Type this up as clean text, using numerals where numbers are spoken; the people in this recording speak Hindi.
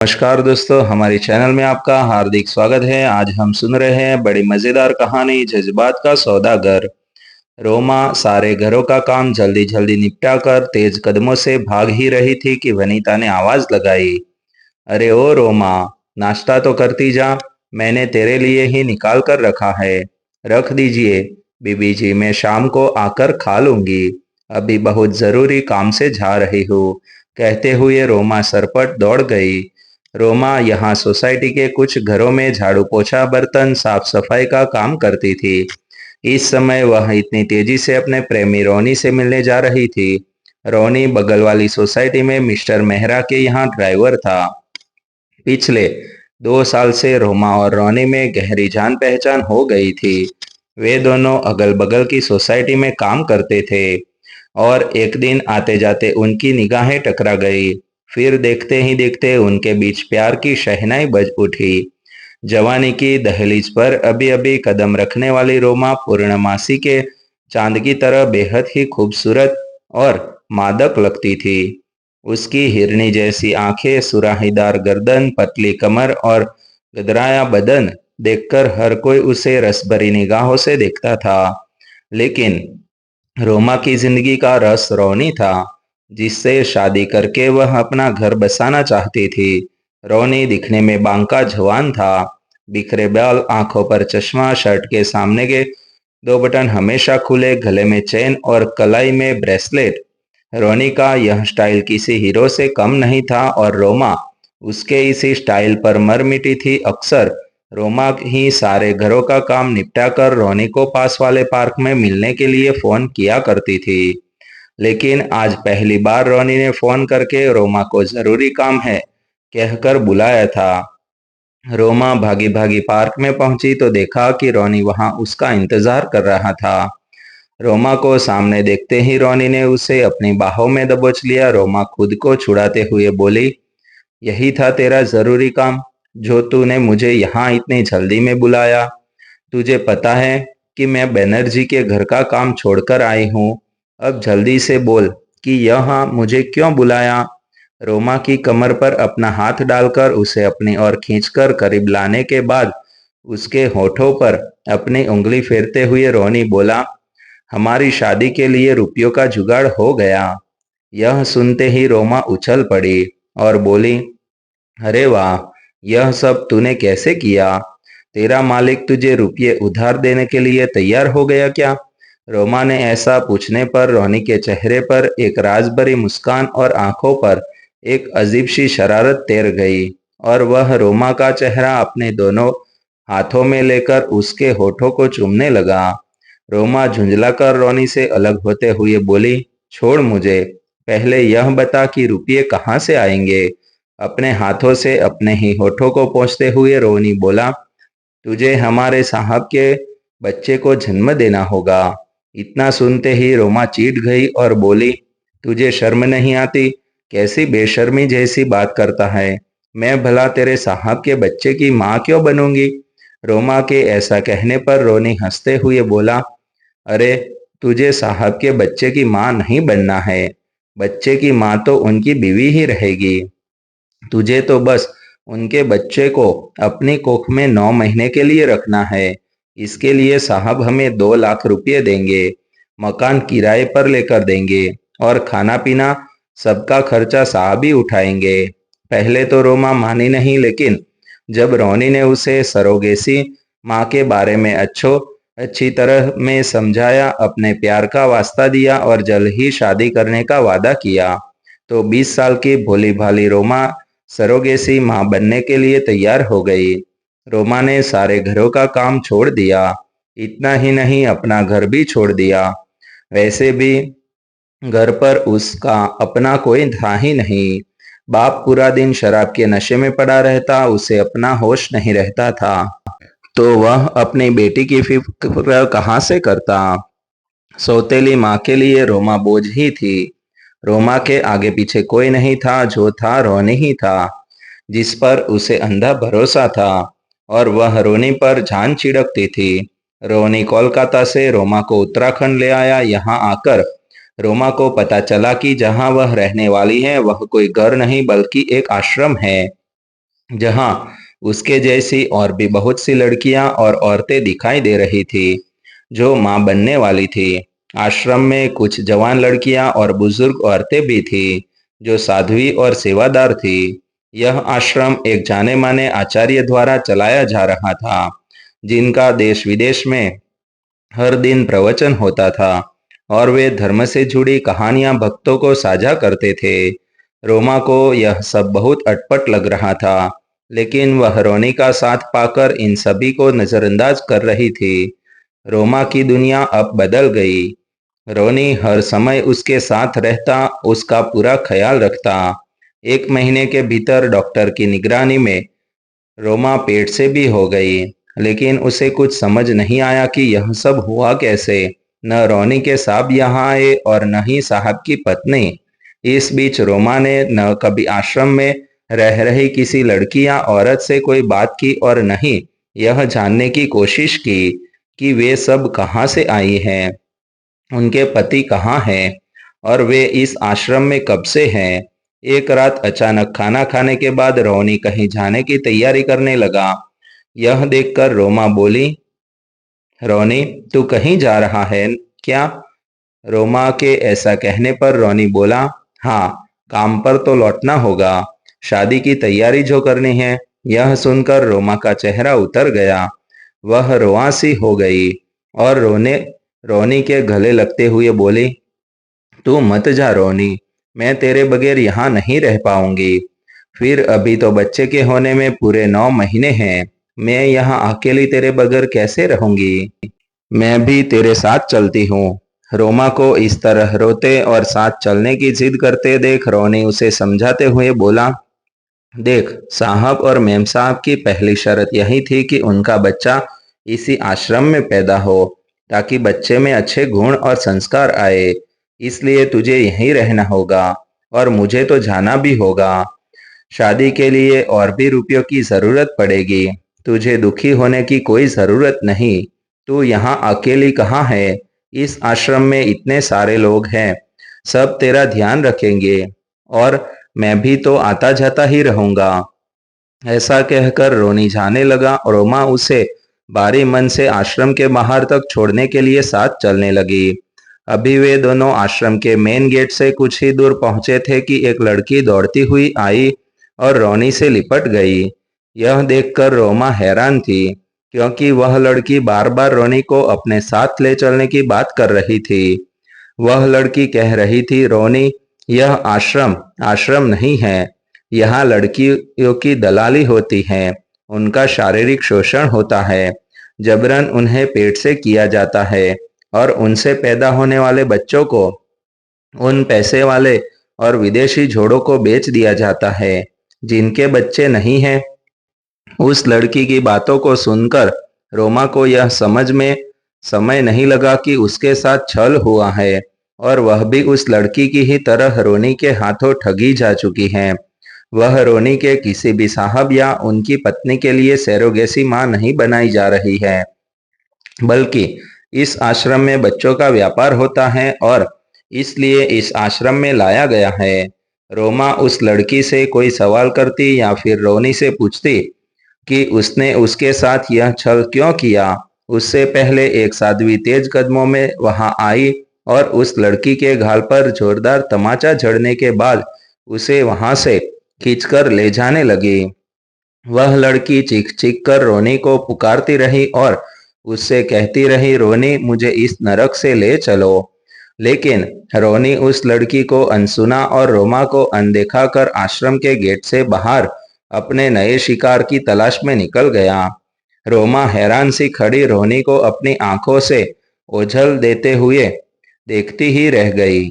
नमस्कार दोस्तों, हमारे चैनल में आपका हार्दिक स्वागत है। आज हम सुन रहे हैं बड़ी मजेदार कहानी जज्बात का सौदागर। रोमा सारे घरों का काम जल्दी जल्दी निपटा कर तेज कदमों से भाग ही रही थी कि वनीता ने आवाज लगाई। अरे ओ रोमा, नाश्ता तो करती जा। मैंने तेरे लिए ही निकाल कर रखा है। रख दीजिए बीबी जी, मैं शाम को आकर खा लूंगी। अभी बहुत जरूरी काम से जा रही हूँ, कहते हुए रोमा सरपट दौड़ गई। रोमा यहाँ सोसाइटी के कुछ घरों में झाड़ू पोछा बर्तन साफ सफाई का काम करती थी। इस समय वह इतनी तेजी से अपने प्रेमी रोनी से मिलने जा रही थी। रोनी बगल वाली सोसाइटी में मिस्टर मेहरा के यहाँ ड्राइवर था। पिछले 2 साल से रोमा और रोनी में गहरी जान पहचान हो गई थी। वे दोनों अगल बगल की सोसाइटी में काम करते थे और एक दिन आते जाते उनकी निगाहें टकरा गई। फिर देखते ही देखते उनके बीच प्यार की शहनाई बज उठी। जवानी की दहलीज पर अभी अभी कदम रखने वाली रोमा पूर्णमासी के चांद की तरह बेहद ही खूबसूरत और मादक लगती थी। उसकी हिरनी जैसी आंखें, सुराहीदार गर्दन, पतली कमर और गदराया बदन देखकर हर कोई उसे रसभरी निगाहों से देखता था। लेकिन रोमा की जिंदगी का रस रोनी था, जिससे शादी करके वह अपना घर बसाना चाहती थी। रोनी दिखने में बांका जवान था। बिखरे बाल, आंखों पर चश्मा, शर्ट के सामने के 2 बटन हमेशा खुले, गले में चेन और कलाई में ब्रेसलेट। रोनी का यह स्टाइल किसी हीरो से कम नहीं था और रोमा उसके इसी स्टाइल पर मर मिटी थी। अक्सर रोमा ही सारे घरों का काम निपटाकर रोनी को पास वाले पार्क में मिलने के लिए फोन किया करती थी। लेकिन आज पहली बार रोनी ने फोन करके रोमा को जरूरी काम है कहकर बुलाया था। रोमा भागी भागी पार्क में पहुंची तो देखा कि रोनी वहां उसका इंतजार कर रहा था। रोमा को सामने देखते ही रोनी ने उसे अपनी बाहों में दबोच लिया। रोमा खुद को छुड़ाते हुए बोली, यही था तेरा जरूरी काम, जो तूने मुझे यहाँ इतनी जल्दी में बुलाया? तुझे पता है कि मैं बनर्जी के घर का काम छोड़कर आई हूँ। अब जल्दी से बोल कि यहाँ मुझे क्यों बुलाया। रोमा की कमर पर अपना हाथ डालकर उसे अपनी ओर खींचकर करीब लाने के बाद उसके होठों पर अपनी उंगली फेरते हुए रोनी बोला, हमारी शादी के लिए रुपयों का जुगाड़ हो गया। यह सुनते ही रोमा उछल पड़ी और बोली, अरे वाह, यह सब तूने कैसे किया? तेरा मालिक तुझे रुपये उधार देने के लिए तैयार हो गया क्या? रोमा ने ऐसा पूछने पर रोनी के चेहरे पर एक राज भरी मुस्कान और आंखों पर एक अजीब सी शरारत तैर गई और वह रोमा का चेहरा अपने दोनों हाथों में लेकर उसके होठों को चूमने लगा। रोमा झुंझलाकर रोनी से अलग होते हुए बोली, छोड़ मुझे, पहले यह बता कि रुपये कहाँ से आएंगे। अपने हाथों से अपने ही होठों को पोंछते हुए रोनी बोला, तुझे हमारे साहब के बच्चे को जन्म देना होगा। इतना सुनते ही रोमा चीढ़ गई और बोली, तुझे शर्म नहीं आती? कैसी बेशर्मी जैसी बात करता है। मैं भला तेरे साहब के बच्चे की माँ क्यों बनूंगी? रोमा के ऐसा कहने पर रोनी हंसते हुए बोला, अरे, तुझे साहब के बच्चे की माँ नहीं बनना है। बच्चे की माँ तो उनकी बीवी ही रहेगी। तुझे तो बस उनके बच्चे को अपनी कोख में 9 महीने के लिए रखना है। इसके लिए साहब हमें 2 लाख रुपये देंगे, मकान किराए पर लेकर देंगे और खाना पीना सबका खर्चा साहब ही उठाएंगे। पहले तो रोमा मानी नहीं, लेकिन जब रोनी ने उसे सरोगेसी माँ के बारे में अच्छी तरह में समझाया, अपने प्यार का वास्ता दिया और जल्द ही शादी करने का वादा किया, तो 20 साल की भोली भाली रोमा सरोगेसी माँ बनने के लिए तैयार हो गई। रोमा ने सारे घरों का काम छोड़ दिया। इतना ही नहीं, अपना घर भी छोड़ दिया। वैसे भी घर पर उसका अपना कोई था ही नहीं। बाप पूरा दिन शराब के नशे में पड़ा रहता, उसे अपना होश नहीं रहता था, तो वह अपनी बेटी की फिक्र कहाँ से करता। सौतेली माँ के लिए रोमा बोझ ही थी। रोमा के आगे पीछे कोई नहीं था, जो था रोनी ही था, जिस पर उसे अंधा भरोसा था और वह रोनी पर जान छिड़कती थी। रोनी कोलकाता से रोमा को उत्तराखंड ले आया। यहाँ आकर रोमा को पता चला कि जहाँ वह रहने वाली है वह कोई घर नहीं बल्कि एक आश्रम है। जहां उसके जैसी और भी बहुत सी लड़कियां और औरतें दिखाई दे रही थी जो मां बनने वाली थी। आश्रम में कुछ जवान लड़कियां और बुजुर्ग औरतें भी थी जो साध्वी और सेवादार थी। यह आश्रम एक जाने माने आचार्य द्वारा चलाया जा रहा था जिनका देश विदेश में हर दिन प्रवचन होता था और वे धर्म से जुड़ी कहानियां भक्तों को साझा करते थे। रोमा को यह सब बहुत अटपट लग रहा था, लेकिन वह रोनी का साथ पाकर इन सभी को नजरअंदाज कर रही थी। रोमा की दुनिया अब बदल गई। रोनी हर समय उसके साथ रहता, उसका पूरा ख्याल रखता। 1 महीने के भीतर डॉक्टर की निगरानी में रोमा पेट से भी हो गई, लेकिन उसे कुछ समझ नहीं आया कि यह सब हुआ कैसे। न रोनी के साहब यहाँ आए और न ही साहब की पत्नी। इस बीच रोमा ने न कभी आश्रम में रह रही किसी लड़की या औरत से कोई बात की और न ही यह जानने की कोशिश की कि वे सब कहाँ से आई हैं, उनके पति कहाँ हैं और वे इस आश्रम में कब से हैं। एक रात अचानक खाना खाने के बाद रोनी कहीं जाने की तैयारी करने लगा। यह देखकर रोमा बोली, रोनी, तू कहीं जा रहा है क्या? रोमा के ऐसा कहने पर रोनी बोला, हाँ, काम पर तो लौटना होगा, शादी की तैयारी जो करनी है। यह सुनकर रोमा का चेहरा उतर गया। वह रुआंसी हो गई और रोनी के गले लगते हुए बोली, तू मत जा रोनी, मैं तेरे बगैर यहाँ नहीं रह पाऊंगी। फिर अभी तो बच्चे के होने में पूरे 9 महीने हैं। मैं यहाँ अकेली तेरे बगैर कैसे रहूंगी? मैं भी तेरे साथ चलती हूँ। रोमा को इस तरह रोते और साथ चलने की जिद करते देख रोनी उसे समझाते हुए बोला, देख, साहब और मेम साहब की पहली शर्त यही थी कि उनका बच्चा इसी आश्रम में पैदा हो ताकि बच्चे में अच्छे गुण और संस्कार आए। इसलिए तुझे यहीं रहना होगा और मुझे तो जाना भी होगा। शादी के लिए और भी रुपयों की जरूरत पड़ेगी। तुझे दुखी होने की कोई जरूरत नहीं। तू यहाँ अकेली कहाँ है? इस आश्रम में इतने सारे लोग हैं, सब तेरा ध्यान रखेंगे और मैं भी तो आता जाता ही रहूंगा। ऐसा कहकर रोनी जाने लगा और रोमा उसे बारी मन से आश्रम के बाहर तक छोड़ने के लिए साथ चलने लगी। अभी वे दोनों आश्रम के मेन गेट से कुछ ही दूर पहुंचे थे कि एक लड़की दौड़ती हुई आई और रोनी से लिपट गई। यह देखकर रोमा हैरान थी, क्योंकि वह लड़की बार बार रोनी को अपने साथ ले चलने की बात कर रही थी। वह लड़की कह रही थी, रोनी, यह आश्रम आश्रम नहीं है। यहाँ लड़कियों की दलाली होती है, उनका शारीरिक शोषण होता है, जबरन उन्हें पेट से किया जाता है और उनसे पैदा होने वाले बच्चों को उन पैसे वाले और विदेशी जोड़ों को बेच दिया जाता है जिनके बच्चे नहीं हैं। उस लड़की की बातों को सुनकर रोमा को यह समझ में समय नहीं लगा कि उसके साथ छल हुआ है और वह भी उस लड़की की ही तरह रोनी के हाथों ठगी जा चुकी है। वह रोनी के किसी भी साहब या उनकी पत्नी के लिए सरोगेसी मां नहीं बनाई जा रही है, बल्कि इस आश्रम में बच्चों का व्यापार होता है और इसलिए इस आश्रम में लाया गया है। रोमा उस लड़की से कोई सवाल करती या फिर रोनी से पूछती कि उसने उसके साथ यह छल क्यों किया। उससे पहले एक साध्वी तेज कदमों में वहां आई और उस लड़की के गाल पर जोरदार तमाचा जड़ने के बाद उसे वहां से खींचकर ले जाने लगी। वह लड़की चीख चीख कर रोनी को पुकारती रही और उससे कहती रही, रोनी, मुझे इस नरक से ले चलो। लेकिन रोनी उस लड़की को अनसुना और रोमा को अनदेखा कर आश्रम के गेट से बाहर अपने नए शिकार की तलाश में निकल गया। रोमा हैरान सी खड़ी रोनी को अपनी आंखों से ओझल देते हुए देखती ही रह गई।